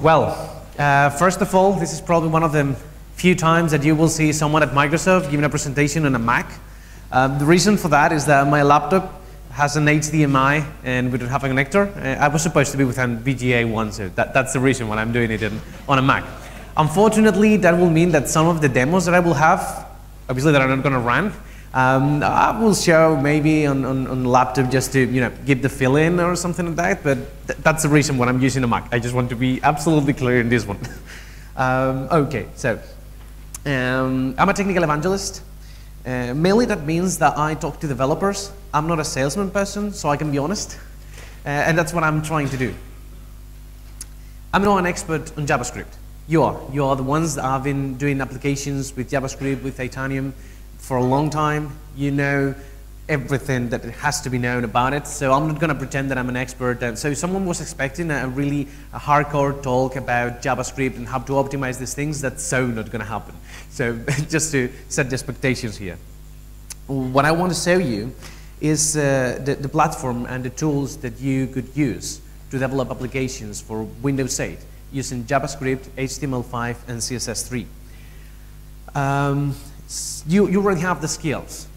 First of all, this is probably one of the few times that you will see someone at Microsoft giving a presentation on a Mac. The reason for that is that my laptop has an HDMI and we don't have a connector. I was supposed to be with an VGA one, so that's the reason why I'm doing it on a Mac. Unfortunately, that will mean that some of the demos that I will have, obviously that I'm not going to run, I will show maybe on laptop just to give the fill in or something like that. But that's the reason why I'm using a Mac. I just want to be absolutely clear in this one. Okay, so I'm a technical evangelist. Mainly that means that I talk to developers. I'm not a salesman person, so I can be honest. And that's what I'm trying to do. I'm not an expert on JavaScript. You are. You are the ones that have been doing applications with JavaScript, with Titanium for a long time. You know everything that has to be known about it. So I'm not going to pretend that I'm an expert. So if someone was expecting a hardcore talk about JavaScript and how to optimize these things, that's so not going to happen. So just to set the expectations here. What I want to show you is the platform and the tools that you could use to develop applications for Windows 8 using JavaScript, HTML5, and CSS3. You already have the skills.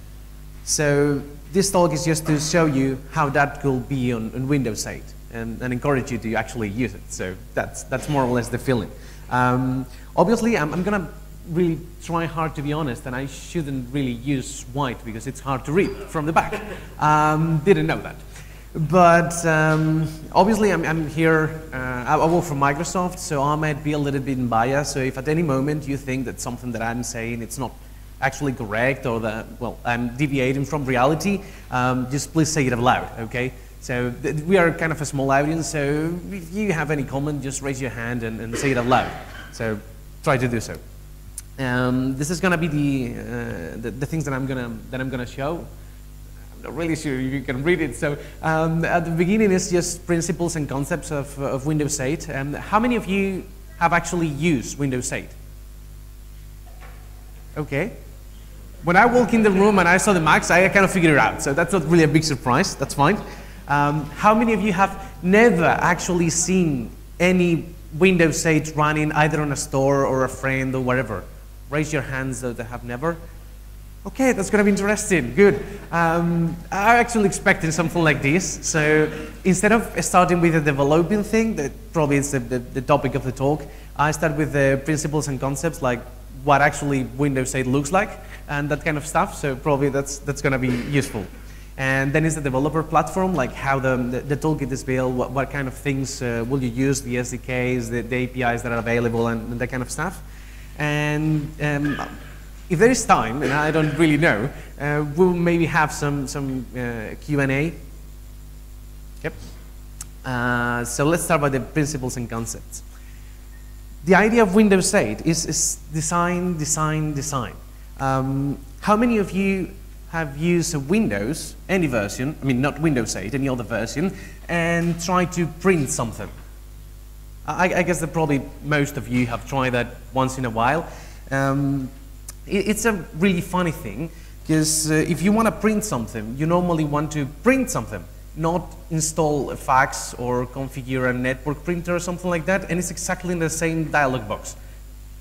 So this talk is just to show you how that could be on Windows 8 and encourage you to actually use it. So that's more or less the feeling. Obviously, I'm going to really try hard to be honest, and I shouldn't really use white because it's hard to read from the back. Didn't know that. But obviously, I'm here. I work for Microsoft, so I might be a little bit biased. So if at any moment you think that something that I'm saying it's not actually correct or that, well, I'm deviating from reality, just please say it out loud, okay? So we are kind of a small audience, so if you have any comment, just raise your hand and say it out loud. So try to do so. This is going to be the things that I'm gonna show. I'm not really sure if you can read it. So at the beginning, it's just principles and concepts of Windows 8. How many of you have actually used Windows 8? Okay. When I walked in the room and I saw the Macs, I kind of figured it out. So that's not really a big surprise. That's fine. How many of you have never actually seen any Windows 8 running either on a store or a friend or wherever? Raise your hands that have never. Okay, that's going to be interesting. Good. I'm actually expecting something like this. So instead of starting with the developing thing, that probably is the topic of the talk, I start with the principles and concepts, like what actually Windows 8 looks like and that kind of stuff. So probably that's going to be useful. And then is the developer platform, like how the toolkit is built, what kind of things will you use, the SDKs, the APIs that are available, and that kind of stuff. And if there is time, and I don't really know, we'll maybe have some Q&A. Yep. So let's start by the principles and concepts. The idea of Windows 8 is design, design, design. How many of you have used a Windows, any version, I mean not Windows 8, any other version, and tried to print something? I guess that probably most of you have tried that once in a while. It's a really funny thing, because if you want to print something, you normally want to print something, not install a fax or configure a network printer or something like that, and it's exactly in the same dialog box.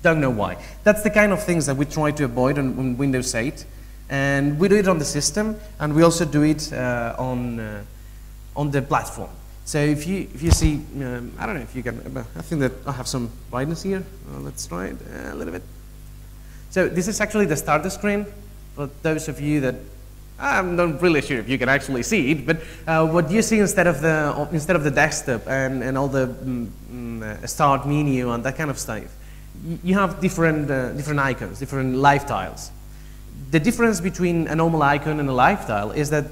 Don't know why. That's the kind of things that we try to avoid on Windows 8, and we do it on the system, and we also do it on the platform. So if you see, I don't know if you can, I think that I have some brightness here. Let's try it a little bit. So this is actually the starter screen for those of you that I'm not really sure if you can actually see it, but what you see instead of the desktop and all the start menu and that kind of stuff, you have different icons, different lifetiles. The difference between a normal icon and a lifetile is that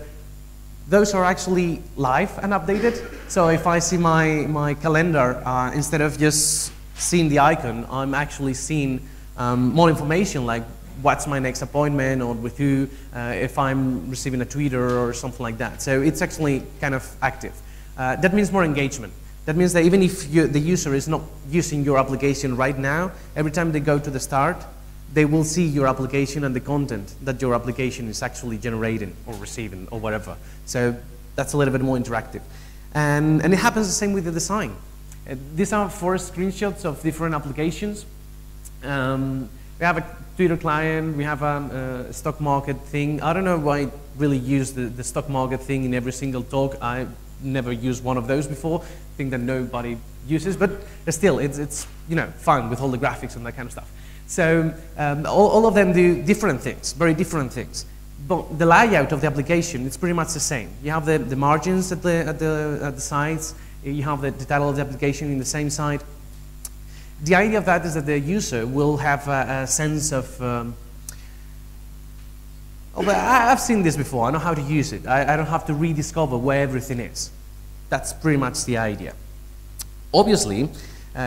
those are actually live and updated. So if I see my calendar, instead of just seeing the icon, I'm actually seeing more information, like what's my next appointment or with who, if I'm receiving a Twitter or something like that. So it's actually kind of active. That means more engagement. That means that even if the user is not using your application right now, every time they go to the start, they will see your application and the content that your application is actually generating or receiving or whatever. So that's a little bit more interactive. And it happens the same with the design. These are 4 screenshots of different applications. We have a Twitter client, we have a stock market thing. I don't know why I really use the stock market thing in every single talk. I never used one of those before. I think that nobody uses, but still, it's fun with all the graphics and that kind of stuff. So all of them do different things, very different things. But the layout of the application, it's pretty much the same. You have the margins at the sides. You have the title of the application in the same side. The idea of that is that the user will have a sense of, I've seen this before, I know how to use it. I don't have to rediscover where everything is. That's pretty much the idea. Obviously,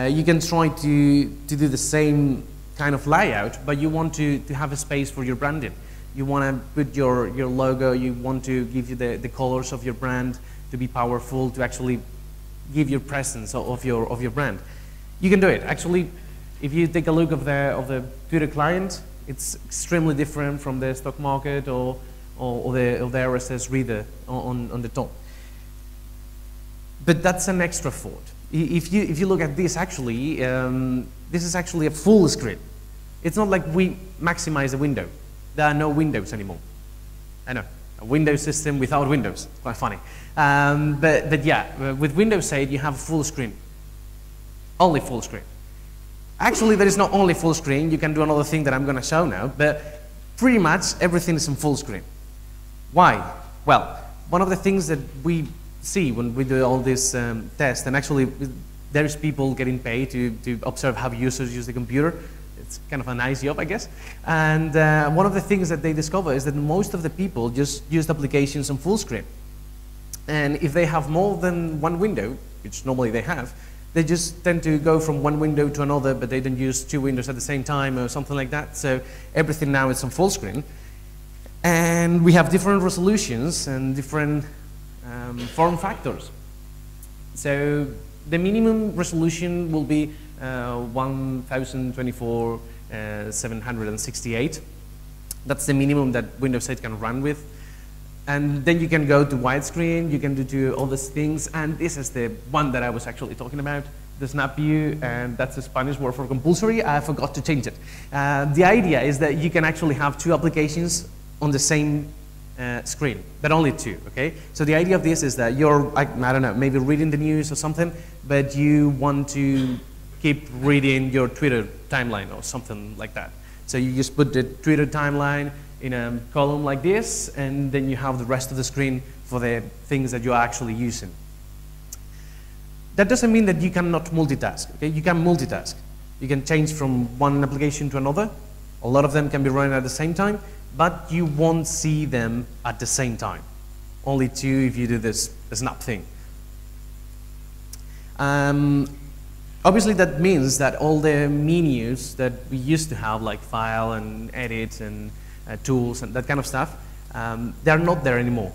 you can try to do the same kind of layout, but you want to have a space for your branding. You want to put your logo, you want to give you the colors of your brand to be powerful, to actually give your presence of your brand. You can do it. Actually, if you take a look of the Twitter client, it's extremely different from the stock market or the RSS reader on the top. But that's an extra thought. If you look at this, actually, this is actually a full screen. It's not like we maximize the window. There are no windows anymore. I know, a Windows system without windows. Quite funny. But yeah, with Windows 8, you have full screen. Only full screen. Actually, there is not only full screen. You can do another thing that I'm going to show now, but pretty much everything is in full screen. Why? Well, one of the things that we see when we do all this tests, and actually there's people getting paid to observe how users use the computer. It's kind of a nice job, I guess. And one of the things that they discover is that most of the people just use applications on full screen. And if they have more than one window, which normally they have, they just tend to go from one window to another, but they don't use 2 windows at the same time or something like that. So everything now is on full screen. And we have different resolutions and different form factors. So the minimum resolution will be 1024 768. That's the minimum that Windows 8 can run with. And then you can go to widescreen, you can do all these things, and this is the one that I was actually talking about, the snap view, and that's the Spanish word for compulsory. I forgot to change it. The idea is that you can actually have 2 applications on the same screen, but only 2, okay? So the idea of this is that you're, I don't know, maybe reading the news or something, but you want to keep reading your Twitter timeline or something like that. So you just put the Twitter timeline in a column like this, and then you have the rest of the screen for the things that you're actually using. That doesn't mean that you cannot multitask, okay? You can multitask. You can change from one application to another. A lot of them can be running at the same time, but you won't see them at the same time. Only 2 if you do this snap thing. Obviously, that means that all the menus that we used to have, like file and edit and tools and that kind of stuff, they're not there anymore.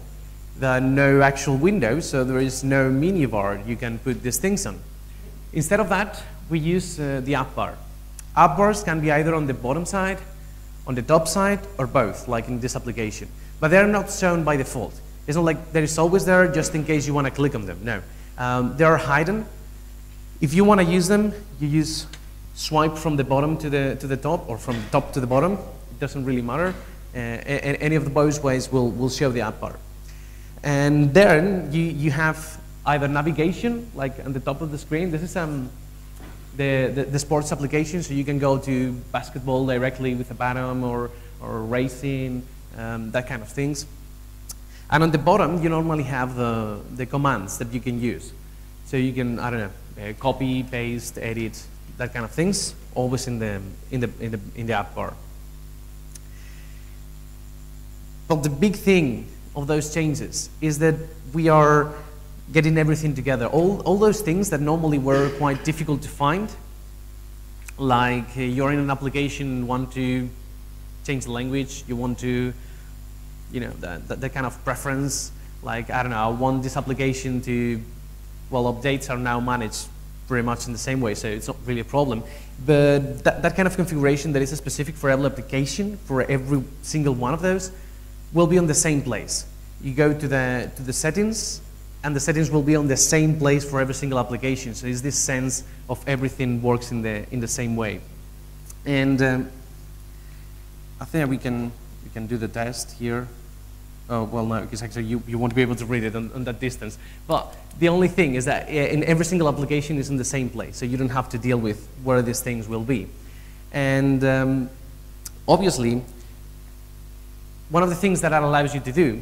There are no actual windows, so there is no menu bar you can put these things on. Instead of that, we use the app bar. App bars can be either on the bottom side, on the top side, or both, like in this application. But they're not shown by default. It's not like there is always there just in case you want to click on them. No, they are hidden. If you want to use them, you use swipe from the bottom to the top, or from the top to the bottom. It doesn't really matter. Any of both ways will show the app bar. And then you have either navigation, like on the top of the screen. This is the sports application, so you can go to basketball directly with a button, or racing, that kind of things. And on the bottom, you normally have the commands that you can use. So you can, I don't know, copy, paste, edit, that kind of things, always in the app bar. But the big thing of those changes is that we are getting everything together. All those things that normally were quite difficult to find, like you're in an application, want to change the language, you want to, that kind of preference, like, I don't know, I want this application to, well, updates are now managed pretty much in the same way, so it's not really a problem. But that kind of configuration that is specific for every application, for every single one of those, will be on the same place. You go to the settings, and the settings will be on the same place for every single application. So it's this sense of everything works in the same way. And I think we can do the test here. Oh, well, no, because actually you won't be able to read it on that distance. But the only thing is that in every single application is in the same place, so you don't have to deal with where these things will be. And obviously, one of the things that allows you to do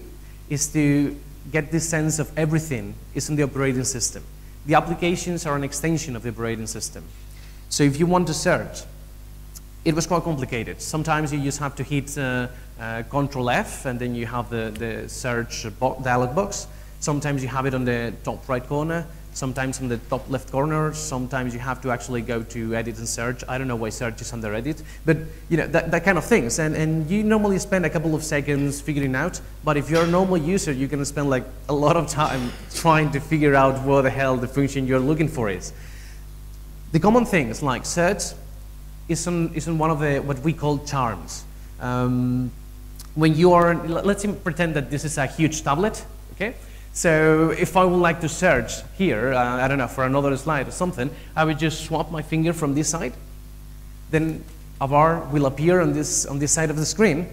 is to get this sense of everything is in the operating system. The applications are an extension of the operating system. So if you want to search, it was quite complicated. Sometimes you just have to hit Control F, and then you have the search dialog box. Sometimes you have it on the top right corner, sometimes on the top left corner, sometimes you have to actually go to Edit and Search. I don't know why Search is under Edit, but you know, that kind of things. And you normally spend a couple of seconds figuring out, but if you're a normal user, you're going to spend like a lot of time trying to figure out where the hell the function you're looking for is. The common things like search is on one of the what we call charms. When you are, let's pretend that this is a huge tablet, okay? So if I would like to search here, I don't know, for another slide or something, I would just swap my finger from this side. Then a bar will appear on this side of the screen,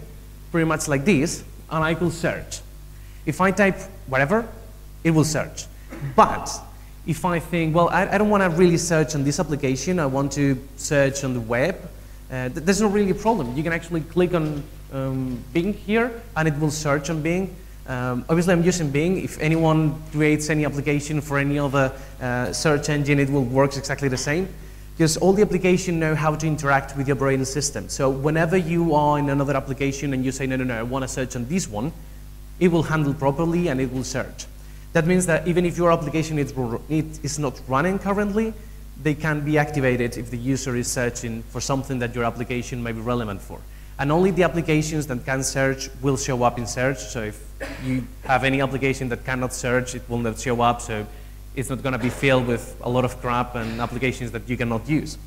pretty much like this, and I will search. If I type whatever, it will search. But if I think, well, I don't want to really search on this application, I want to search on the web, there's not really a problem. You can actually click on Bing here, and it will search on Bing. Obviously, I'm using Bing. If anyone creates any application for any other search engine, it will work exactly the same, because all the applications know how to interact with the operating system. So whenever you are in another application and you say, no, I want to search on this one, it will handle properly and it will search. That means that even if your application is not running currently, they can be activated if the user is searching for something that your application may be relevant for. And only the applications that can search will show up in search. So if you have any application that cannot search, it will not show up. So it's not going to be filled with a lot of crap and applications that you cannot use.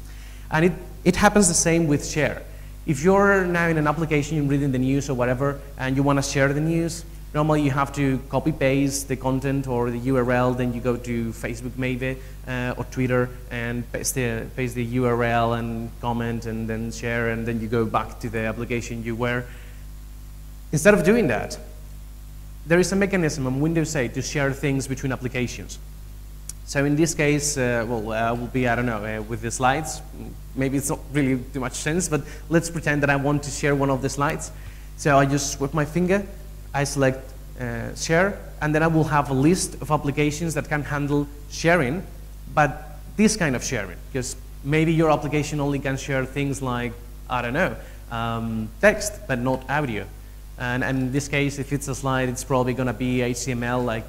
And it happens the same with share. If you're now in an application, you're reading the news or whatever, and you want to share the news, normally you have to copy-paste the content or the URL, then you go to Facebook maybe, or Twitter, and paste the URL and comment and then share, and then you go back to the application you were. Instead of doing that, there is a mechanism on Windows 8 to share things between applications. So in this case, will be, I don't know, with the slides. Maybe it's not really too much sense, but let's pretend that I want to share one of the slides. So I just swipe my finger, I select share, and then I will have a list of applications that can handle sharing, but this kind of sharing, because maybe your application only can share things like, I don't know, text, but not audio. And in this case, if it's a slide, it's probably going to be HTML, like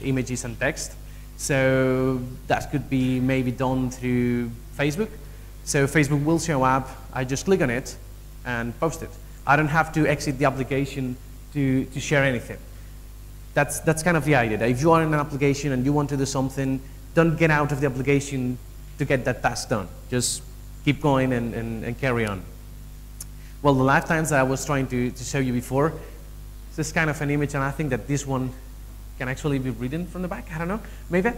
images and text. So that could be maybe done through Facebook. So Facebook will show up, I just click on it and post it. I don't have to exit the application to share anything. That's kind of the idea. If you are in an application and you want to do something, don't get out of the application to get that task done. Just keep going and carry on. Well, the lifetimes that I was trying to show you before, this kind of an image, and I think that this one can actually be written from the back. I don't know, maybe.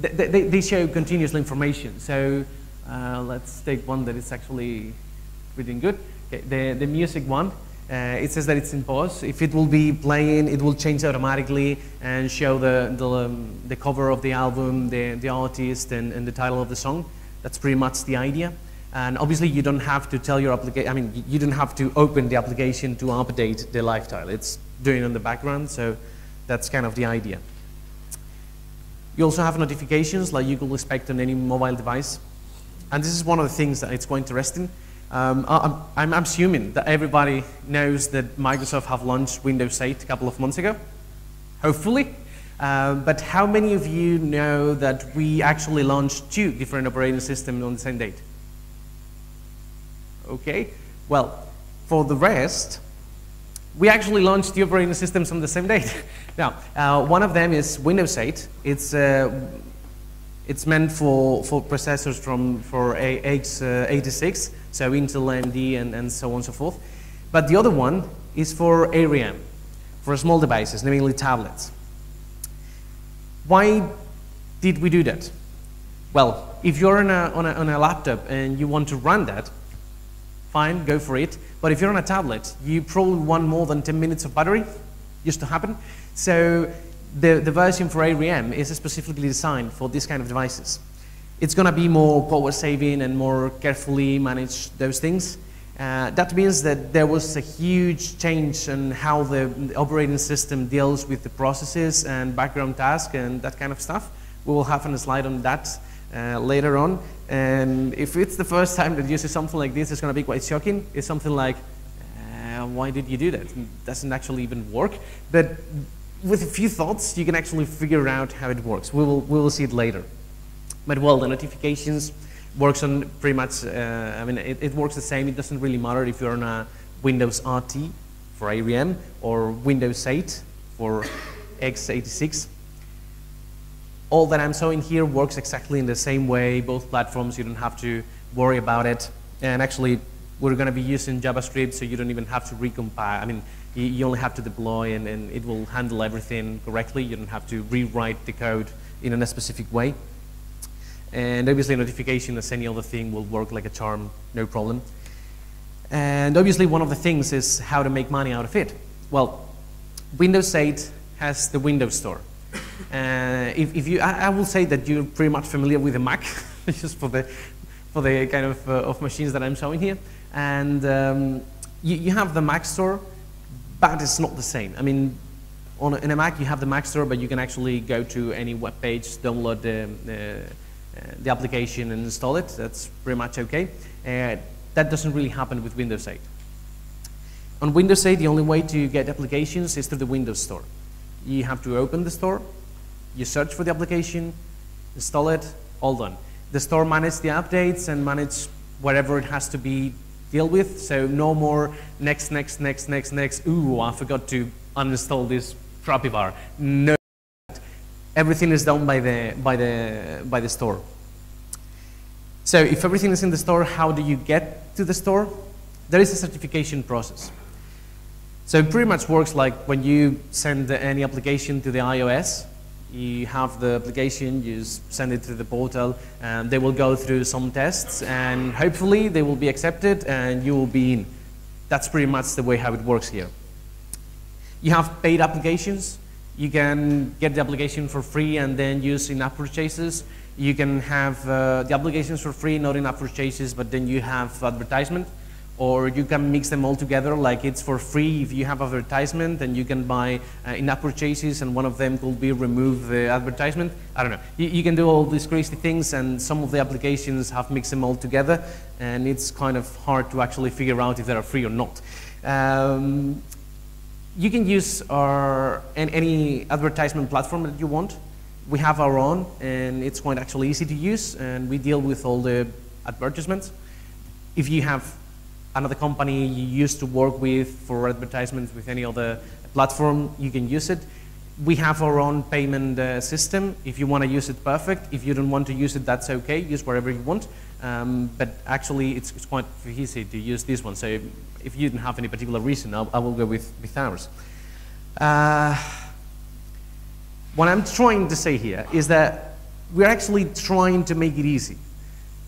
They show continuous information. So let's take one that is actually reading good. Okay, the music one. It says that it's in pause. If it will be playing, it will change automatically and show the cover of the album, the artist, and the title of the song. That's pretty much the idea. And obviously, you don't have to tell your application. I mean, you don't have to open the application to update the lifestyle. It's doing it in the background, so that's kind of the idea. You also have notifications, like you could expect on any mobile device. And this is one of the things that it's quite interesting. I'm assuming that everybody knows that Microsoft have launched Windows 8 a couple of months ago, hopefully. But how many of you know that we actually launched 2 different operating systems on the same date? Okay, well, for the rest, we actually launched the operating systems on the same date. Now, one of them is Windows 8. It's meant for processors for x86, so Intel, AMD, and so on and so forth. But the other one is for ARM, for small devices, namely tablets. Why did we do that? Well, if you're on a laptop and you want to run that, fine, go for it. But if you're on a tablet, you probably want more than 10 minutes of battery. Used to happen. So the version for ARM is specifically designed for this kind of devices. It's going to be more power saving and more carefully manage those things. That means that there was a huge change in how the operating system deals with the processes and background tasks and that kind of stuff. We will have a slide on that later on. And if it's the first time that you see something like this, it's going to be quite shocking. It's something like, why did you do that? It doesn't actually even work. But with a few thoughts, you can actually figure out how it works. We will see it later. But well, the notifications works on pretty much, I mean, it works the same. It doesn't really matter if you're on a Windows RT for ARM or Windows 8 for x86. All that I'm showing here works exactly in the same way. Both platforms, you don't have to worry about it. And actually, we're going to be using JavaScript, so you don't even have to recompile. I mean, you only have to deploy, and it will handle everything correctly. You don't have to rewrite the code in a specific way. And obviously, notification, as any other thing, will work like a charm, no problem. And obviously, one of the things is how to make money out of it. Well, Windows 8 has the Windows Store. If you, I will say that you're pretty much familiar with the Mac, just for the kind of machines that I'm showing here. And you have the Mac Store, but it's not the same. I mean, in a Mac, you have the Mac Store, but you can actually go to any web page, download the application and install it. That's pretty much okay. That doesn't really happen with Windows 8. On Windows 8, the only way to get applications is through the Windows Store. You have to open the store, you search for the application, install it, all done. The store manages the updates and manages whatever it has to be dealt with, so no more next, ooh, I forgot to uninstall this crappy bar. No. Everything is done by the store. So if everything is in the store, how do you get to the store? There is a certification process. So it pretty much works like when you send any application to the iOS. You have the application, you send it to the portal, and they will go through some tests, and hopefully they will be accepted, and you will be in. That's pretty much the way how it works here. You have paid applications. You can get the application for free and then use in-app purchases. You can have the applications for free, not in-app purchases, but then you have advertisement. Or you can mix them all together, like it's for free if you have advertisement, and you can buy in-app purchases, and one of them could be remove the advertisement. I don't know. You can do all these crazy things, and some of the applications have mixed them all together, and it's kind of hard to actually figure out if they are free or not. You can use any advertisement platform that you want. We have our own, and it's quite actually easy to use, and we deal with all the advertisements. If you have another company you used to work with for advertisements with any other platform, you can use it. We have our own payment system. If you want to use it, perfect. If you don't want to use it, that's okay. Use whatever you want. But actually, it's quite easy to use this one. So if you don't have any particular reason, I will go with ours. What I'm trying to say here is that we're actually trying to make it easy.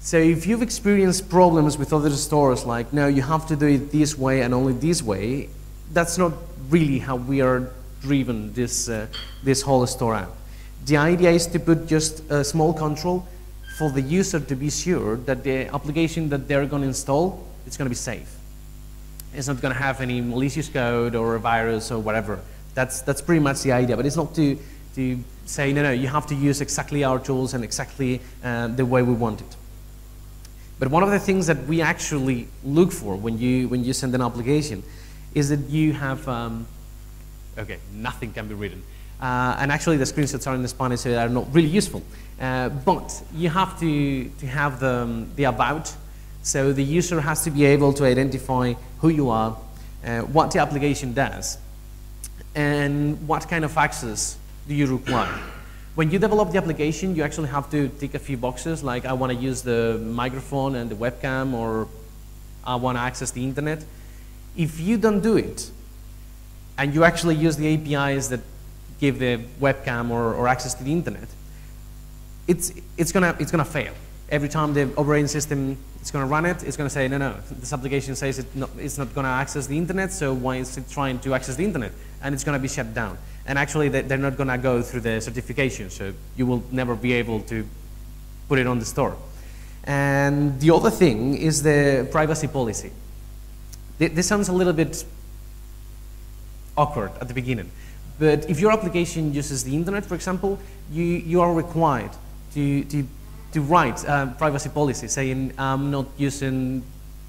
So if you've experienced problems with other stores, like, no, you have to do it this way and only this way, that's not really how we are driven this whole store app. The idea is to put just a small control for the user to be sure that the application that they're going to install, it's going to be safe. It's not going to have any malicious code or a virus or whatever. That's pretty much the idea, but it's not to say, no, you have to use exactly our tools and exactly the way we want it. But one of the things that we actually look for when you send an application is that you have, okay, nothing can be written. And actually the screenshots are in Spanish, so they are not really useful. But you have to have the about, so the user has to be able to identify who you are, what the application does, and what kind of access do you require. When you develop the application, you actually have to tick a few boxes, like I want to use the microphone and the webcam, or I want to access the internet. If you don't do it, and you actually use the APIs that give the webcam or access to the internet, it's gonna fail. Every time the operating system is gonna run it, it's gonna say, no, this application says it's not gonna access the internet, so why is it trying to access the internet? And it's gonna be shut down. And actually, they're not gonna go through the certification, so you will never be able to put it on the store. And the other thing is the privacy policy. This sounds a little bit awkward at the beginning, but if your application uses the internet, for example, you are required to write a privacy policy saying, I'm not using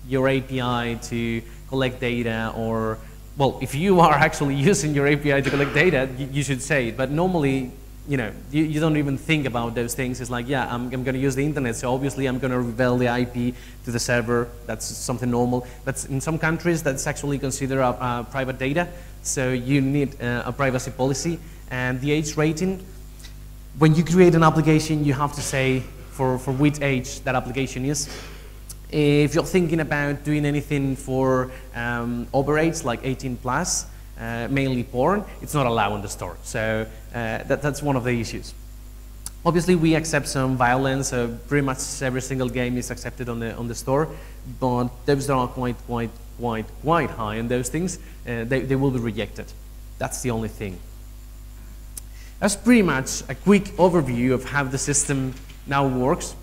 your API to collect data, or, well, if you are actually using your API to collect data, you should say it. But normally, you know, you don't even think about those things. It's like, yeah, I'm going to use the internet, so obviously I'm going to reveal the IP to the server. That's something normal. But in some countries, that's actually considered private data, so you need a privacy policy. And the age rating, when you create an application, you have to say for which age that application is. If you're thinking about doing anything for over age, like 18 plus, mainly porn, it's not allowed on the store. So that's one of the issues. Obviously, we accept some violence. So pretty much every single game is accepted on the store, but those that are quite high in those things, they will be rejected. That's the only thing. That's pretty much a quick overview of how the system now works.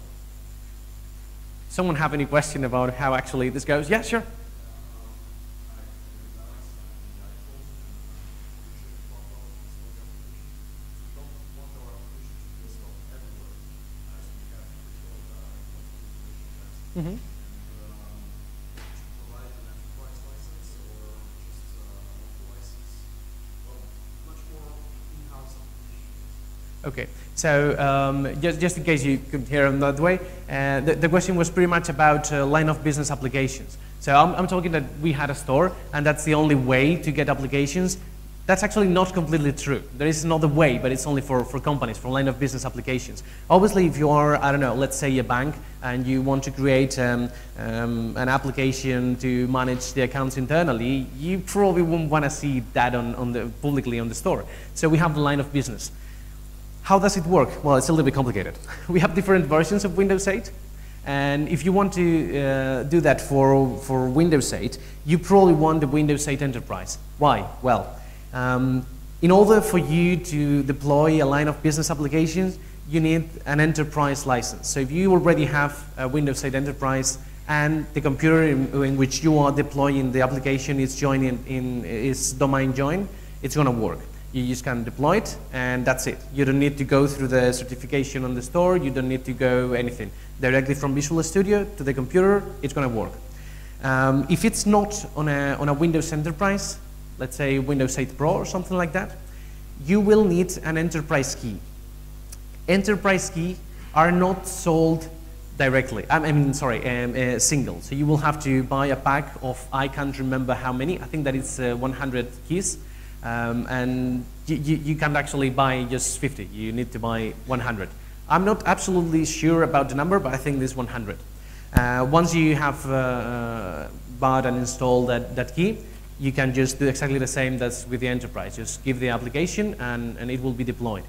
Someone have any question about how actually this goes? Yeah, sure. Mm-hmm. Okay, so just in case you couldn't hear them that way, the question was pretty much about line of business applications. So I'm talking that we had a store, and that's the only way to get applications. That's actually not completely true. There is another way, but it's only for companies, for line of business applications. Obviously, if you are, I don't know, let's say a bank, and you want to create an application to manage the accounts internally, you probably won't want to see that publicly on the store. So we have the line of business. How does it work? Well, it's a little bit complicated. We have different versions of Windows 8. And if you want to do that for Windows 8, you probably want the Windows 8 Enterprise. Why? Well, in order for you to deploy a line of business applications, you need an enterprise license. So if you already have a Windows 8 Enterprise and the computer in which you are deploying the application is domain joined, it's going to work. You just can deploy it, and that's it. You don't need to go through the certification on the store. You don't need to go anything. Directly from Visual Studio to the computer, it's going to work. If it's not on a Windows Enterprise, let's say Windows 8 Pro or something like that, you will need an enterprise key. Enterprise key are not sold directly. Single. So you will have to buy a pack of, I can't remember how many. I think that it's 100 keys. And you can't actually buy just 50. You need to buy 100. I'm not absolutely sure about the number, but I think it's 100. Once you have bought and installed that key, you can just do exactly the same as with the enterprise. Just give the application, and it will be deployed.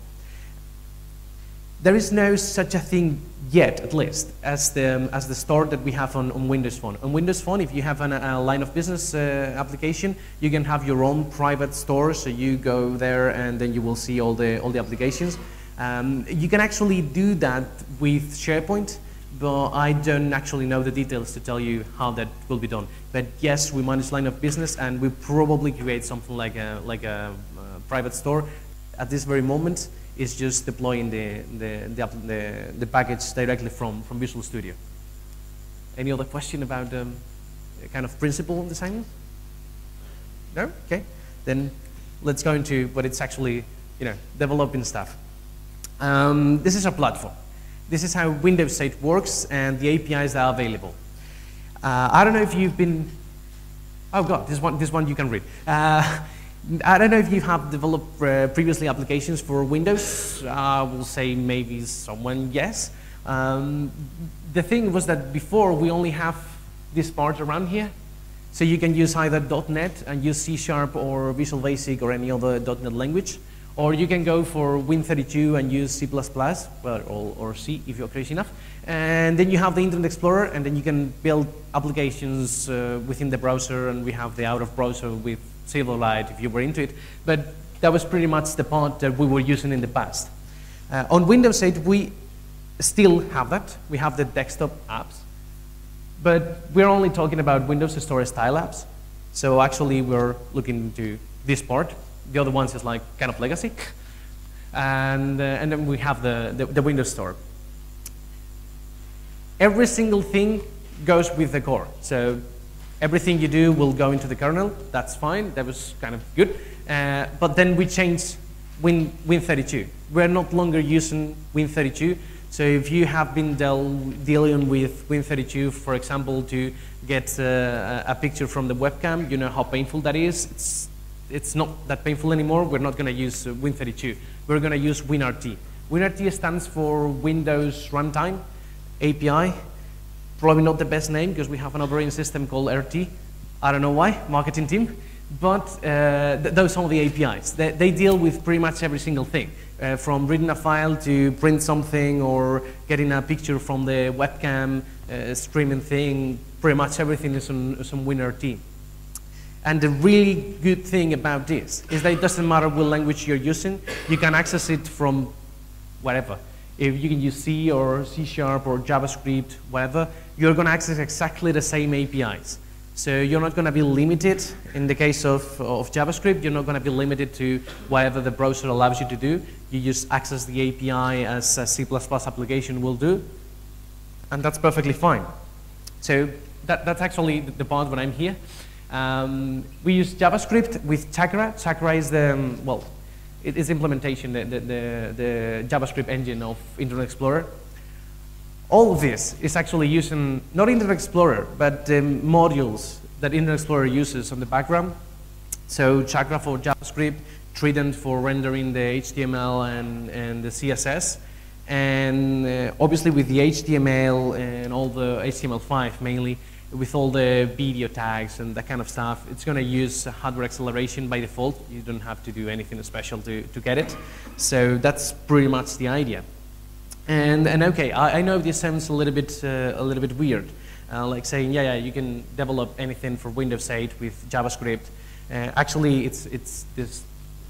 There is no such a thing yet, at least, as the store that we have on Windows Phone. On Windows Phone, if you have a line of business application, you can have your own private store. So you go there, and then you will see all the applications. You can actually do that with SharePoint, but I don't actually know the details to tell you how that will be done. But yes, we manage line of business, and we probably create something like a private store. At this very moment, is just deploying the package directly from Visual Studio. Any other question about the kind of principle of design? No? Okay. Then let's go into what it's actually, developing stuff. This is our platform. This is how Windows 8 works and the APIs that are available. I don't know if you've been, oh God, this one you can read. I don't know if you have developed previously applications for Windows. I will say maybe someone, yes. The thing was that before we only have this part around here. So you can use either .NET and use C# or Visual Basic or any other .NET language, Or you can go for Win32 and use C++, well, or C if you're crazy enough. And then you have the Internet Explorer, and then you can build applications within the browser, and we have the out-of-browser with Silverlight if you were into it. But that was pretty much the part that we were using in the past. On Windows 8, we still have that. We have the desktop apps. But we're only talking about Windows Store style apps. So actually, we're looking into this part. The other ones is like kind of legacy. And then we have the Windows Store. Every single thing goes with the core. So everything you do will go into the kernel. That's fine. That was kind of good. But then we changed Win32. We're not longer using Win32. So if you have been dealing with Win32, for example, to get a picture from the webcam, you know how painful that is. It's not that painful anymore. We're not going to use Win32. We're going to use WinRT. WinRT stands for Windows Runtime API. Probably not the best name because we have an operating system called RT. I don't know why, marketing team. But those are the APIs. They deal with pretty much every single thing. From reading a file to print something or getting a picture from the webcam, streaming thing, pretty much everything is on WinRT. And the really good thing about this is that it doesn't matter what language you're using, you can access it from wherever. If you can use C or C# or JavaScript, whatever, you're going to access exactly the same APIs. So you're not going to be limited. In the case of JavaScript, you're not going to be limited to whatever the browser allows you to do. You just access the API as a C++ application will do, and that's perfectly fine. So that's actually the part when I'm here. We use JavaScript with Chakra. Chakra is the, well, it is implementation, the JavaScript engine of Internet Explorer. All of this is actually using, not Internet Explorer, but the modules that Internet Explorer uses on the background. So Chakra for JavaScript, Trident for rendering the HTML and the CSS. And obviously with the HTML and all the HTML5 mainly, with all the video tags and that kind of stuff, it's going to use hardware acceleration by default. You don't have to do anything special to get it. So that's pretty much the idea. And okay, I know this sounds a little bit weird, like saying, yeah, you can develop anything for Windows 8 with JavaScript. Actually, it's these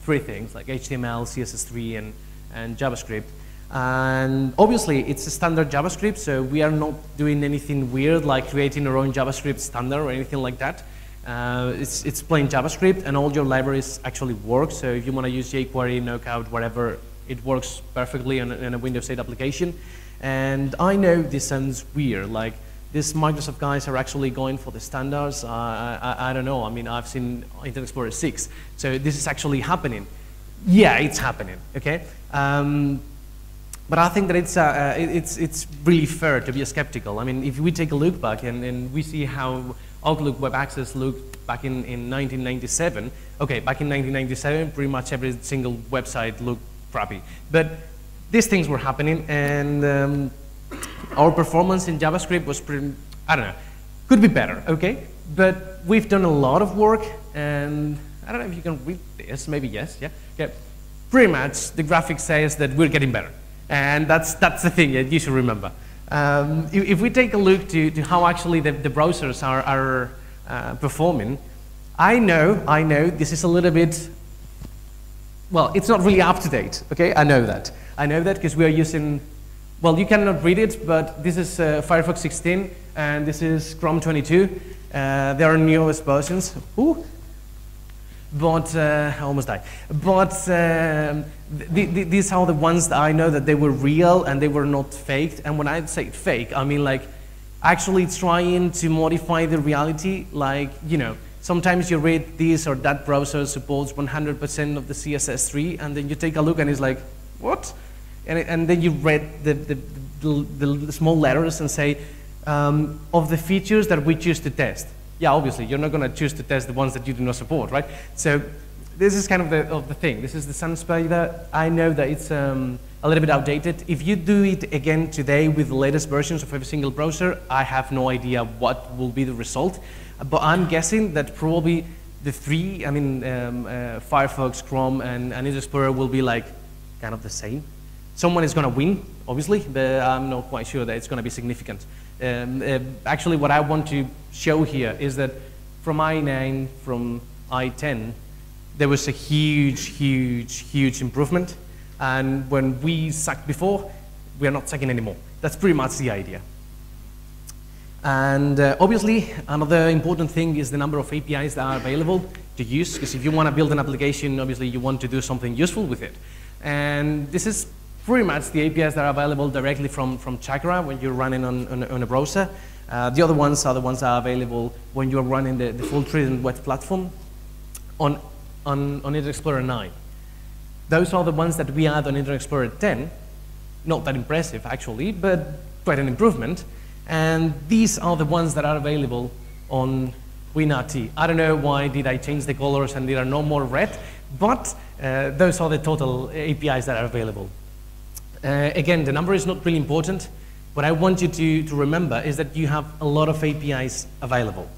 three things, like HTML, CSS3, and JavaScript. And obviously, it's a standard JavaScript, so we are not doing anything weird, like creating our own JavaScript standard or anything like that. It's plain JavaScript, and all your libraries actually work. So if you want to use jQuery, Knockout, whatever, it works perfectly in a Windows 8 application. And I know this sounds weird, like these Microsoft guys are actually going for the standards. I don't know. I mean, I've seen Internet Explorer 6, so this is actually happening. Yeah, it's happening. Okay. But I think that it's really fair to be skeptical. I mean, if we take a look back and we see how Outlook Web Access looked back in 1997, okay, back in 1997, pretty much every single website looked crappy. But these things were happening, and our performance in JavaScript was pretty, I don't know, could be better, okay? But we've done a lot of work, and I don't know if you can read this, maybe yes, yeah? Okay. Pretty much, the graphic says that we're getting better. And that's the thing that you should remember. If we take a look to how actually the browsers are performing, I know this is a little bit, well, it's not really up to date, okay? I know that because we are using, well, you cannot read it, but this is Firefox 16, and this is Chrome 22. There are newest versions. Ooh. But I almost died. But these are the ones that I know that they were real and they were not faked. And when I say fake, I mean like actually trying to modify the reality. Like, you know, sometimes you read this or that browser supports 100% of the CSS3, and then you take a look and it's like, what? And then you read the small letters and say, of the features that we choose to test. Yeah, obviously, you're not going to choose to test the ones that you do not support, right? So this is kind of the thing. This is the Sun Spider. I know that it's a little bit outdated. If you do it again today with the latest versions of every single browser, I have no idea what will be the result. But I'm guessing that probably the three, I mean, Firefox, Chrome, and Internet Explorer will be like kind of the same. Someone is going to win, obviously, but I'm not quite sure that it's going to be significant. Actually, what I want to show here is that from i9, from i10, there was a huge improvement. And when we sucked before, we are not sucking anymore. That's pretty much the idea. And obviously, another important thing is the number of APIs that are available to use, because if you want to build an application, obviously you want to do something useful with it. And this is pretty much the APIs that are available directly from Chakra when you're running on a browser. The other ones are the ones that are available when you're running the full treated web platform on Internet Explorer 9. Those are the ones that we add on Internet Explorer 10. Not that impressive, actually, but quite an improvement. And these are the ones that are available on WinRT. I don't know why did I change the colors and there are no more red, but those are the total APIs that are available. Again, the number is not really important. What I want you to remember is that you have a lot of APIs available.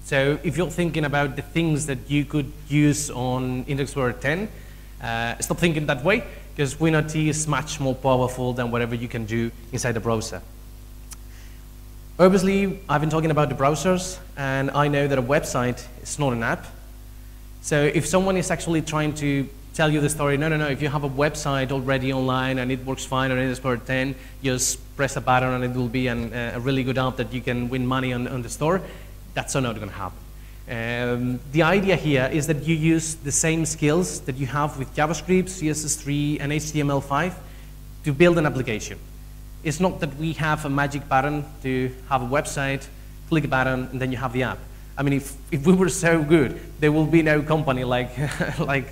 So if you're thinking about the things that you could use on Internet Explorer 10, stop thinking that way, because WinRT is much more powerful than whatever you can do inside the browser. Obviously, I've been talking about the browsers, and I know that a website is not an app. So if someone is actually trying to tell you the story, no, if you have a website already online and it works fine on Internet Explorer 10, just press a button and it will be a really good app that you can win money on the store, that's not going to happen. The idea here is that you use the same skills that you have with JavaScript, CSS3, and HTML5 to build an application. It's not that we have a magic button to have a website, click a button, and then you have the app. I mean, if we were so good, there will be no company like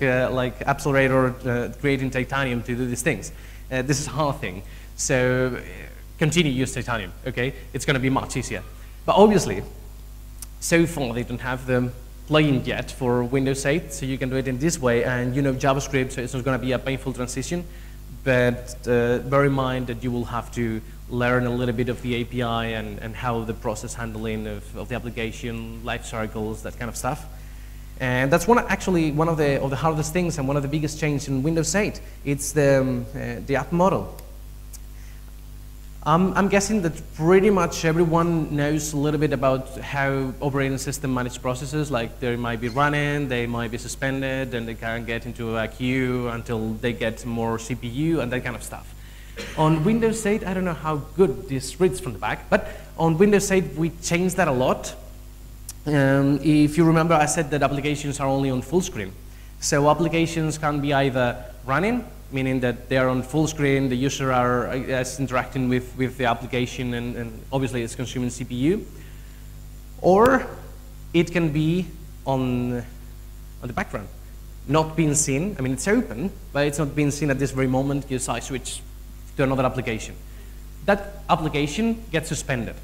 Accelerator creating Titanium to do these things. This is a hard thing. So continue to use Titanium, okay? It's going to be much easier. But obviously, so far they don't have the plugin yet for Windows 8, so you can do it in this way, and you know JavaScript, so it's not going to be a painful transition. But bear in mind that you will have to learn a little bit of the API and how the process handling of the application, life cycles, that kind of stuff. And that's actually one of the hardest things and one of the biggest changes in Windows 8. It's the app model. I'm guessing that pretty much everyone knows a little bit about how operating system manage processes, like they might be running, they might be suspended, and they can't get into a queue until they get more CPU and that kind of stuff. On Windows 8, I don't know how good this reads from the back, but on Windows 8, we changed that a lot. If you remember, I said that applications are only on full screen. So applications can be either running, meaning that they are on full screen, the user is interacting with the application, and obviously it's consuming CPU. Or it can be on the background, not being seen. I mean, it's open, but it's not being seen at this very moment because I switch to another application. That application gets suspended.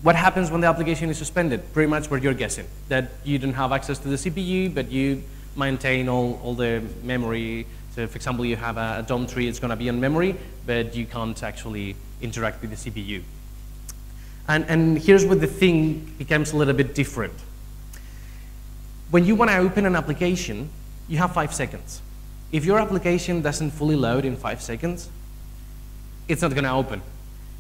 What happens when the application is suspended? Pretty much what you're guessing, that you don't have access to the CPU, but you maintain all the memory. So for example, you have a DOM tree, it's going to be on memory, but you can't actually interact with the CPU. And here's where the thing becomes a little bit different. When you want to open an application, you have 5 seconds. If your application doesn't fully load in 5 seconds, it's not going to open.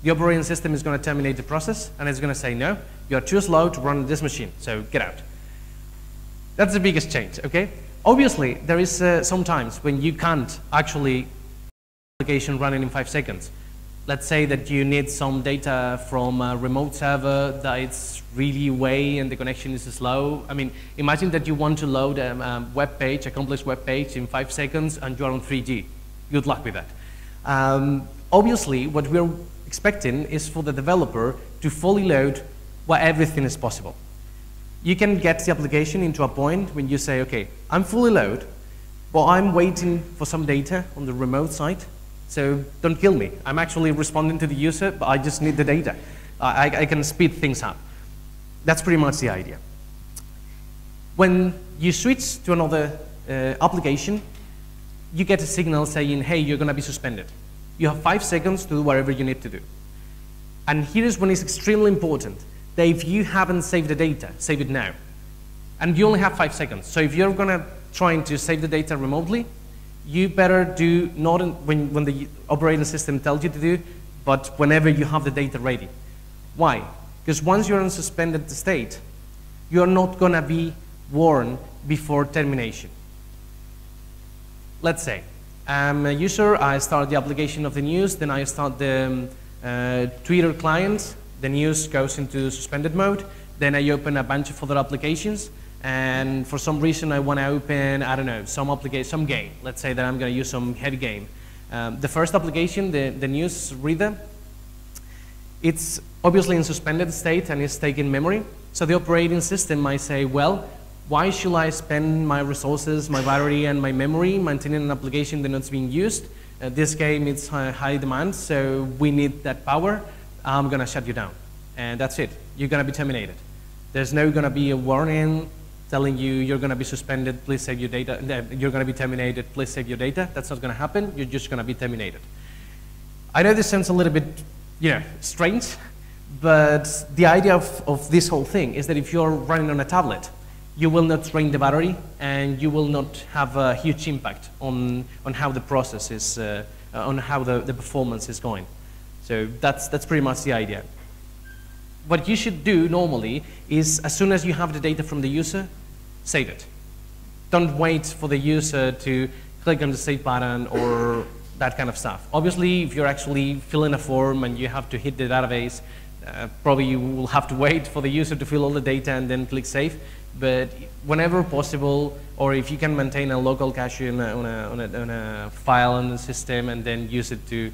The operating system is going to terminate the process, and it's going to say, no, you're too slow to run this machine, so get out. That's the biggest change, okay? Obviously, there is some times when you can't actually application running in 5 seconds. Let's say that you need some data from a remote server that it's really away and the connection is slow. I mean, imagine that you want to load a web page, a complex web page in 5 seconds and you're on 3G. Good luck with that. Obviously, what we're expecting is for the developer to fully load where everything is possible. You can get the application into a point when you say, okay, I'm fully loaded, but I'm waiting for some data on the remote site, so don't kill me. I'm actually responding to the user, but I just need the data. I can speed things up. That's pretty much the idea. When you switch to another application, you get a signal saying, hey, you're going to be suspended. You have 5 seconds to do whatever you need to do. And here's when it's extremely important, that if you haven't saved the data, save it now. And you only have 5 seconds. So if you're gonna trying to save the data remotely, you better do not when the operating system tells you to do, but whenever you have the data ready. Why? Because once you're in suspended state, you're not gonna be warned before termination. Let's say I'm a user, I start the application of the news, then I start the Twitter client, the news goes into suspended mode, then I open a bunch of other applications, and for some reason I want to open, I don't know, some game. Let's say that I'm going to use some heavy game. The first application, the news reader, it's obviously in suspended state and it's taking memory. So the operating system might say, well, why should I spend my resources, my battery, and my memory maintaining an application that's not being used? This game is high demand, so we need that power. I'm going to shut you down. And that's it. You're going to be terminated. There's no going to be a warning telling you you're going to be suspended, please save your data. You're going to be terminated, please save your data. That's not going to happen. You're just going to be terminated. I know this sounds a little bit, strange, but the idea of this whole thing is that if you're running on a tablet, you will not drain the battery, and you will not have a huge impact on how the process is, on how the performance is going. So that's pretty much the idea. What you should do normally is, as soon as you have the data from the user, save it. Don't wait for the user to click on the save button or that kind of stuff. Obviously, if you're actually filling a form and you have to hit the database, probably you will have to wait for the user to fill all the data and then click save. But whenever possible, or if you can maintain a local cache on a file on the system and then use it to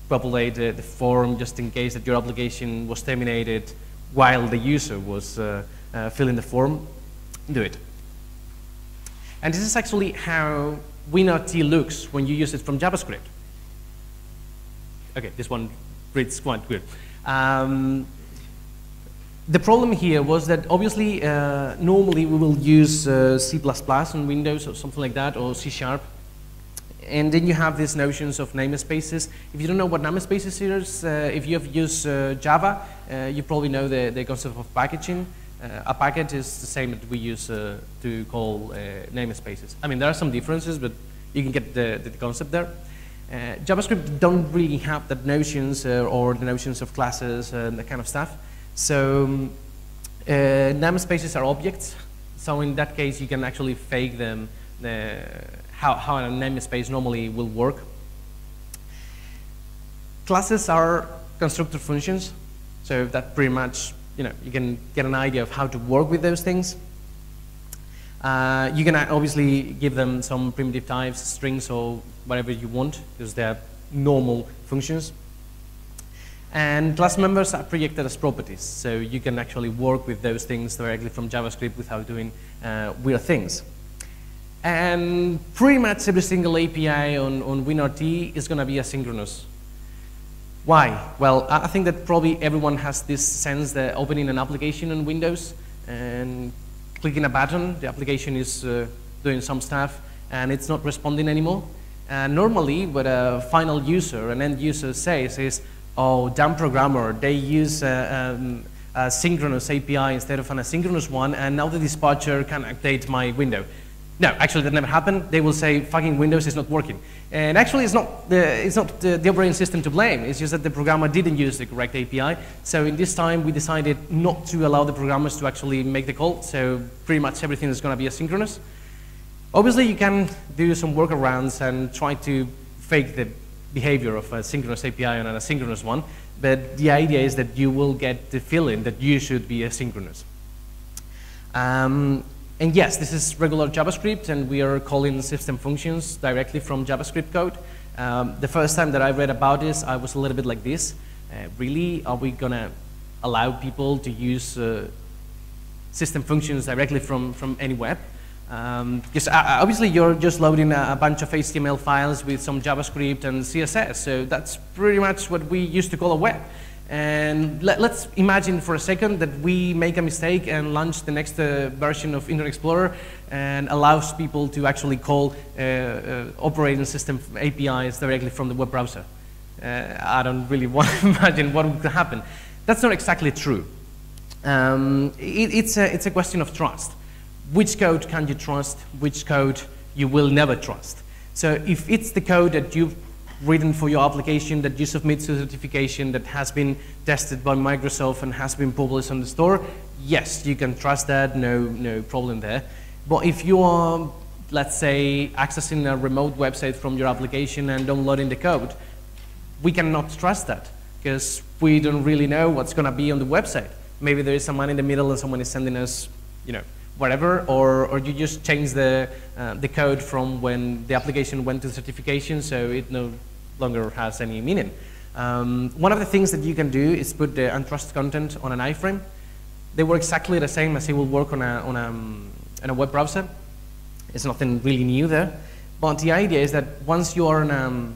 populate the form just in case that your application was terminated while the user was filling the form, do it. And this is actually how WinRT looks when you use it from JavaScript. Okay, this one reads quite good. The problem here was that obviously normally we will use C++ on Windows or something like that, or C#. And then you have these notions of namespaces. If you don't know what namespaces is, if you have used Java, you probably know the concept of packaging. A packet is the same that we use to call namespaces. I mean, there are some differences, but you can get the concept there. JavaScript don't really have that notions or the notions of classes and that kind of stuff. So namespaces are objects. So in that case, you can actually fake them, how a namespace normally will work. Classes are constructor functions. So that pretty much, you can get an idea of how to work with those things. You can obviously give them some primitive types, strings, or whatever you want, because they're normal functions. And class members are projected as properties, so you can actually work with those things directly from JavaScript without doing weird things. And pretty much every single API on WinRT is going to be asynchronous. Why? Well, I think that probably everyone has this sense that opening an application on Windows and clicking a button, the application is doing some stuff, and it's not responding anymore. And normally, what a final user, an end user says is, oh, damn programmer, they use a synchronous API instead of an asynchronous one, and now the dispatcher can update my window. No, actually that never happened. They will say, fucking Windows is not working. And actually it's not the operating system to blame. It's just that the programmer didn't use the correct API. So in this time, we decided not to allow the programmers to actually make the call. So pretty much everything is going to be asynchronous. Obviously, you can do some workarounds and try to fake the behavior of a synchronous API on an asynchronous one. But the idea is that you will get the feeling that you should be asynchronous. And yes, this is regular JavaScript, and we are calling system functions directly from JavaScript code. The first time that I read about this, I was a little bit like this. Really, are we going to allow people to use system functions directly from any web? Because obviously, you're just loading a bunch of HTML files with some JavaScript and CSS, so that's pretty much what we used to call a web. And let's imagine for a second that we make a mistake and launch the next version of Internet Explorer and allows people to actually call operating system APIs directly from the web browser. I don't really want to imagine what would happen. That's not exactly true. It's a question of trust. which code can you trust, which code you will never trust. So if it's the code that you've written for your application, that you submit to certification, that has been tested by Microsoft and has been published on the store, yes, you can trust that, no problem there. But if you are, let's say, accessing a remote website from your application and downloading the code, we cannot trust that because we don't really know what's going to be on the website. Maybe there is someone in the middle and someone is sending us, whatever, or you just change the code from when the application went to certification, so it no longer has any meaning. One of the things that you can do is put the untrusted content on an iframe. They work exactly the same as it will work on a web browser. It's nothing really new there. But the idea is that once you are on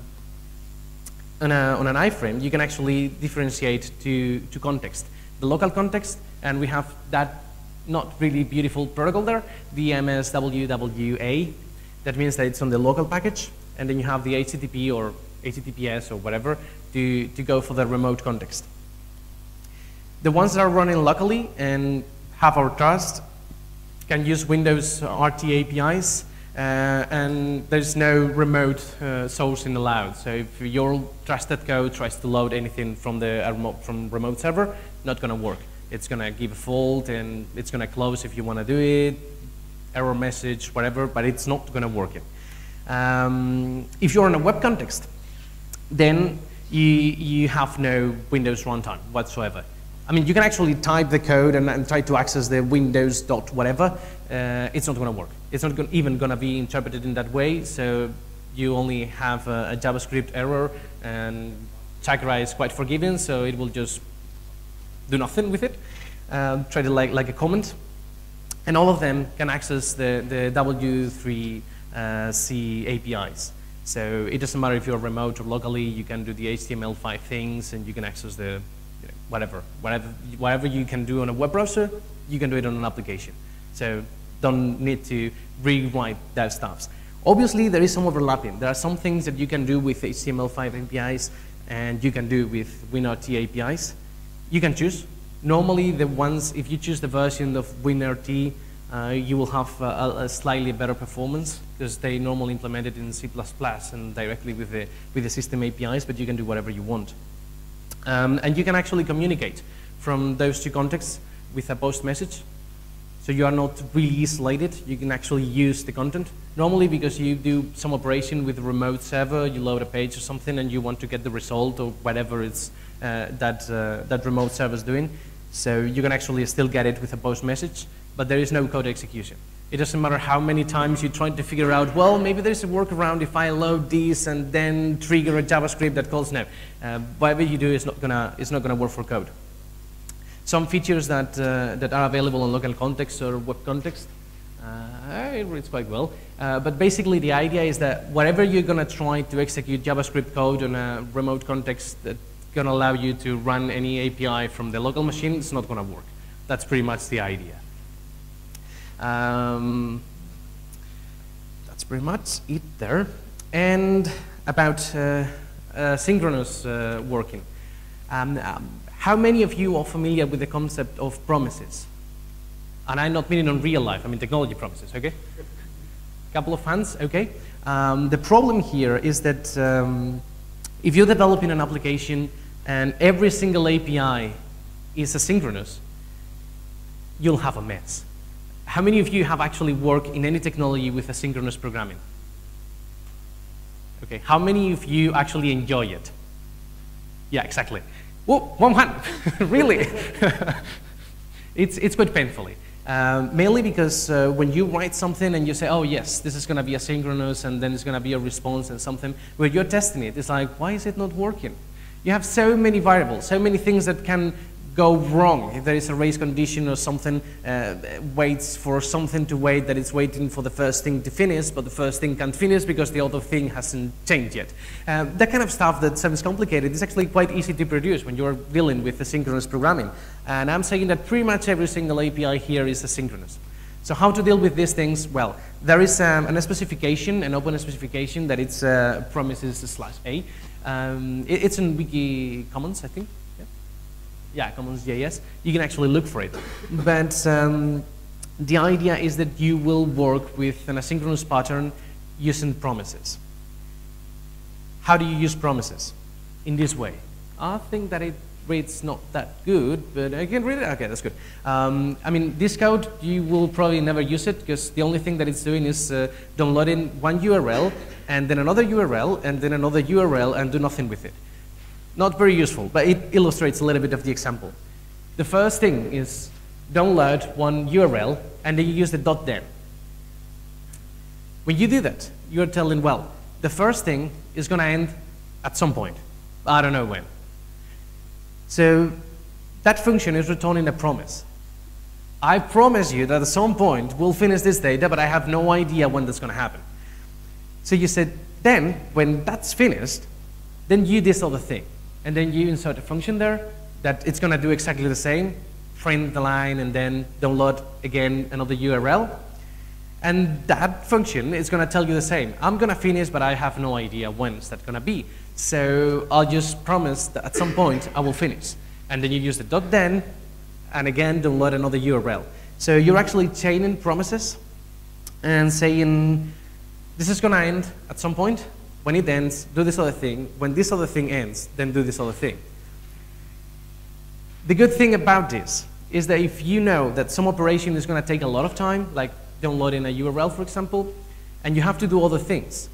an iframe, you can actually differentiate to context. The local context, and we have that not really beautiful protocol there, the MSWWA. That means that it's on the local package, and then you have the HTTP or HTTPS or whatever to go for the remote context. The ones that are running locally and have our trust can use Windows RT APIs, and there's no remote sourcing allowed. So if your trusted code tries to load anything from from remote server, not going to work. It's going to give a fault, and it's going to close if you want to do it, error message, whatever, but it's not going to work. If you're in a web context, then you have no Windows runtime whatsoever. I mean, you can actually type the code and try to access the Windows dot whatever. It's not going to work. It's not even going to be interpreted in that way, so you only have a JavaScript error, and Chakra is quite forgiving, so it will just do nothing with it. Treat it like a comment. And all of them can access the W3C APIs. So it doesn't matter if you're remote or locally, you can do the HTML5 things, and you can access the whatever you can do on a web browser, you can do it on an application. So don't need to rewrite that stuff. Obviously, there is some overlapping. There are some things that you can do with HTML5 APIs, and you can do with WinRT APIs. You can choose. Normally, the ones, if you choose the version of WinRT, you will have a slightly better performance because they normally implement it in C++ and directly with the system APIs, but you can do whatever you want. And you can actually communicate from those two contexts with a post message. So you are not really isolated. You can actually use the content. Normally, because you do some operation with a remote server, you load a page or something, and you want to get the result or whatever it's that remote server is doing. So you can actually still get it with a post message, but there is no code execution. It doesn't matter how many times you try to figure out, well, maybe there's a workaround if I load this and then trigger a JavaScript that calls no. Whatever you do is not gonna work for code. Some features that are available in local context or web context, it reads quite well. But basically, the idea is that whatever you're gonna try to execute JavaScript code on a remote context that's gonna allow you to run any API from the local machine, it's not gonna work. That's pretty much the idea. That's pretty much it there. And about synchronous working. How many of you are familiar with the concept of promises? And I'm not meaning on real life, I mean technology promises, okay? Couple of hands, okay? The problem here is that if you're developing an application and every single API is asynchronous, you'll have a mess. How many of you have actually worked in any technology with asynchronous programming? Okay, how many of you actually enjoy it? Yeah, exactly. Whoa, one hand, really? It's quite painfully. Mainly because when you write something and you say, oh yes, this is gonna be asynchronous and then it's gonna be a response and something, when you're testing it, it's like, why is it not working? You have so many variables, so many things that can go wrong. If there is a race condition or something, waits for something to wait, that it's waiting for the first thing to finish, but the first thing can't finish because the other thing hasn't changed yet. That kind of stuff that sounds complicated is actually quite easy to produce when you're dealing with asynchronous programming. And I'm saying that pretty much every single API here is asynchronous. So how to deal with these things? Well, there is a specification, an open specification that it's promises/a. It's in Wiki Commons, I think. Yeah, Commons.js. You can actually look for it. But The idea is that you will work with an asynchronous pattern using promises. How do you use promises? In this way. I think that it reads not that good, but I can read it. Okay, that's good. I mean, this code, you will probably never use it because the only thing that it's doing is downloading one URL and then another URL and then another URL and do nothing with it. Not very useful, but it illustrates a little bit of the example. The first thing is download one URL and then you use the .then. When you do that, you're telling, well, the first thing is going to end at some point. I don't know when. So that function is returning a promise. I promise you that at some point we'll finish this data, but I have no idea when that's going to happen. So you said, then when that's finished, then you do this other thing. And then you insert a function there that it's going to do exactly the same, print the line, and then download again another URL. And that function is going to tell you the same. I'm going to finish, but I have no idea when is that going to be. So I'll just promise that at some point I will finish. And then you use the .then, and again download another URL. So you're actually chaining promises and saying, this is going to end at some point. When it ends, do this other thing. When this other thing ends, then do this other thing. The good thing about this is that if you know that some operation is going to take a lot of time, like downloading a URL, for example, and you have to do other things,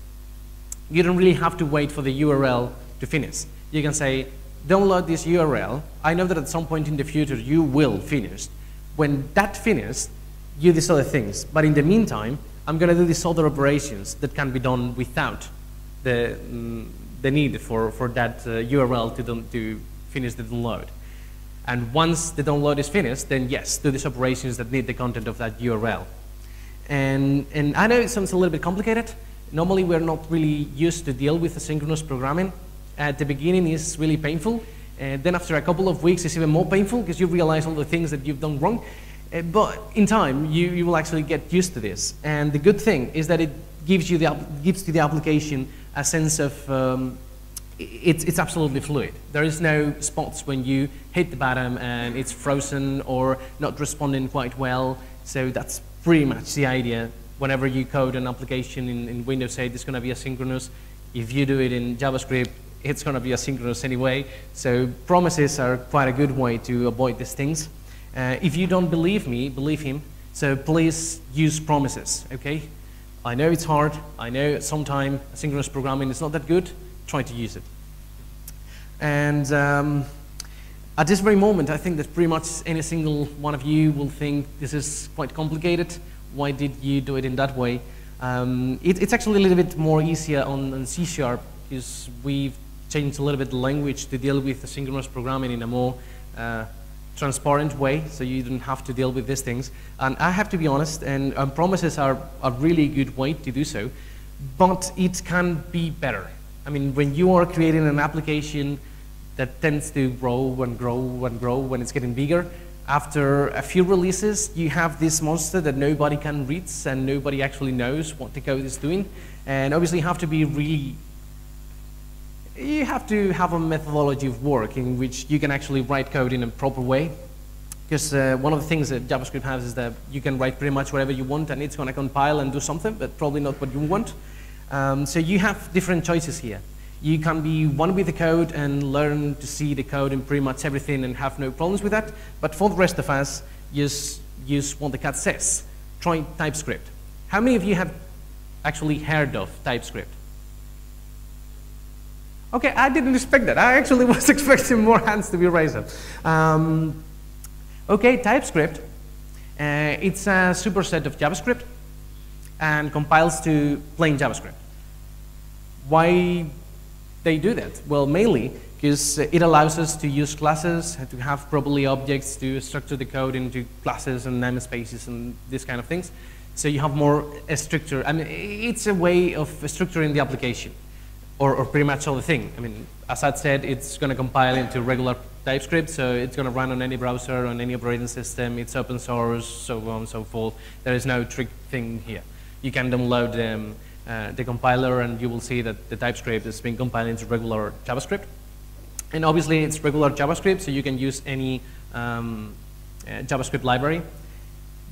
you don't really have to wait for the URL to finish. You can say, download this URL. I know that at some point in the future you will finish. When that finishes, you do these other things. But in the meantime, I'm going to do these other operations that can be done without the need for that URL to finish the download. And once the download is finished, then yes, do these operations that need the content of that URL. And I know it sounds a little bit complicated. Normally, we're not really used to deal with asynchronous programming. At the beginning, it's really painful. And then after a couple of weeks, it's even more painful because you realize all the things that you've done wrong. But in time, you will actually get used to this. And the good thing is that it gives to the application a sense of it's absolutely fluid. There is no spots when you hit the button and it's frozen or not responding quite well. So that's pretty much the idea. Whenever you code an application in Windows 8, it's going to be asynchronous. If you do it in JavaScript, it's going to be asynchronous anyway. So promises are quite a good way to avoid these things. If you don't believe me, believe him. So please use promises, okay? I know it's hard. I know sometimes asynchronous programming is not that good. Try to use it. And at this very moment, I think that pretty much any single one of you will think this is quite complicated. Why did you do it in that way? It's actually a little bit more easier on C# because we've changed a little bit the language to deal with asynchronous programming in a more transparent way, so you don't have to deal with these things. And I have to be honest, and promises are a really good way to do so, but it can be better. I mean, when you are creating an application that tends to grow and grow and grow when it's getting bigger, after a few releases, you have this monster that nobody can read and nobody actually knows what the code is doing. And obviously you have to be really, you have to have a methodology of work in which you can actually write code in a proper way. Because one of the things that JavaScript has is that you can write pretty much whatever you want and it's going to compile and do something, but probably not what you want. So you have different choices here. You can be one with the code and learn to see the code in pretty much everything and have no problems with that. But for the rest of us, just use what the cat says. Try TypeScript. How many of you have actually heard of TypeScript? Okay, I didn't expect that. I actually was expecting more hands to be raised up. Okay, TypeScript. It's a superset of JavaScript and compiles to plain JavaScript. Why they do that? Well, mainly because it allows us to use classes, to have properly objects, to structure the code into classes and namespaces and these kind of things. So you have more structure. I mean, it's a way of structuring the application, or pretty much all the thing. I mean, as I said, it's going to compile into regular TypeScript, so it's going to run on any browser, on any operating system. It's open source, so on and so forth. There is no trick thing here. You can download the compiler, and you will see that the TypeScript is being compiled into regular JavaScript. And obviously, it's regular JavaScript, so you can use any JavaScript library.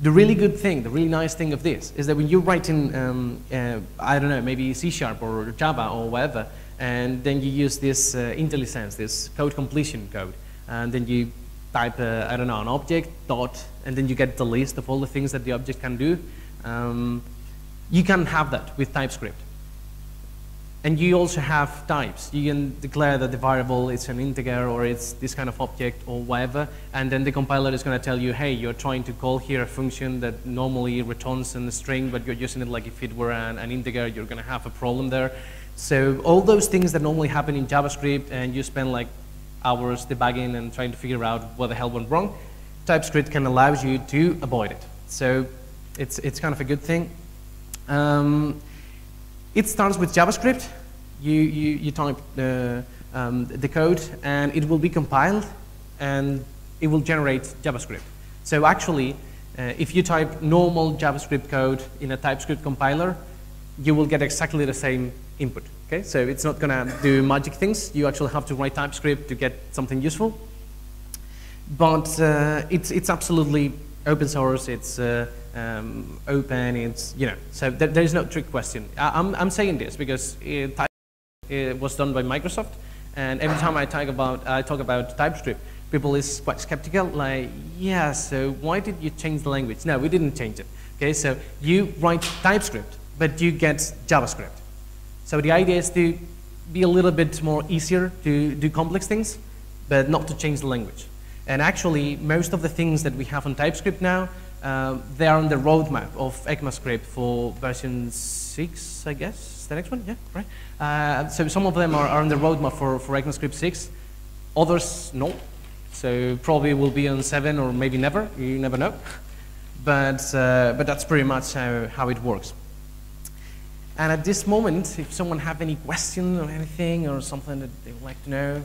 The really good thing, the really nice thing of this is that when you're writing, I don't know, maybe C# or Java or whatever, and then you use this IntelliSense, this code completion code, and then you type, I don't know, an object, dot, and then you get the list of all the things that the object can do. You can have that with TypeScript. And you also have types. You can declare that the variable is an integer or it's this kind of object or whatever, and then the compiler is going to tell you, hey, you're trying to call here a function that normally returns a string, but you're using it like if it were an integer, you're going to have a problem there. So all those things that normally happen in JavaScript and you spend like hours debugging and trying to figure out what the hell went wrong, TypeScript can allow you to avoid it. So it's kind of a good thing. It starts with JavaScript. You type the code, and it will be compiled, and it will generate JavaScript. So actually, if you type normal JavaScript code in a TypeScript compiler, you will get exactly the same input. Okay, so it's not going to do magic things. You actually have to write TypeScript to get something useful. But it's absolutely open source. It's open. It's so there is no trick question. I'm saying this because it was done by Microsoft, and every time I talk about TypeScript, people is quite skeptical. Like, yeah, so why did you change the language? No, we didn't change it. Okay, so you write TypeScript, but you get JavaScript. So the idea is to be a little bit more easier to do complex things, but not to change the language. And actually, most of the things that we have on TypeScript now, they are on the roadmap of ECMAScript for version 6, I guess. The next one, yeah, right. So some of them are on the roadmap for ECMAScript 6. Others, no. So probably will be on 7 or maybe never. You never know. But that's pretty much how it works. And at this moment, if someone have any question or anything or something that they would like to know,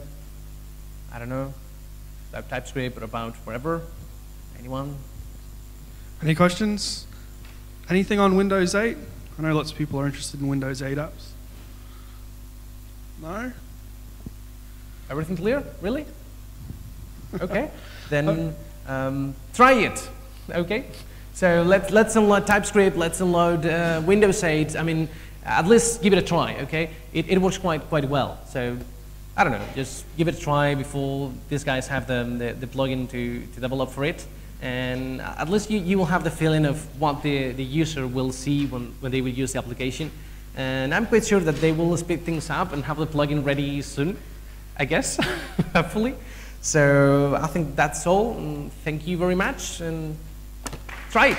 I don't know, about TypeScript or about whatever, anyone? Any questions? Anything on Windows 8? I know lots of people are interested in Windows 8 apps. No? Everything clear? Really? Okay. Then try it. Okay. So let's unload TypeScript. Let's unload Windows 8. I mean, at least give it a try. Okay. It works quite well. So I don't know. Just give it a try before these guys have the plugin to develop for it. And at least you will have the feeling of what the user will see when they will use the application. And I'm quite sure that they will speed things up and have the plugin ready soon, I guess, hopefully. So I think that's all. And thank you very much, and try it.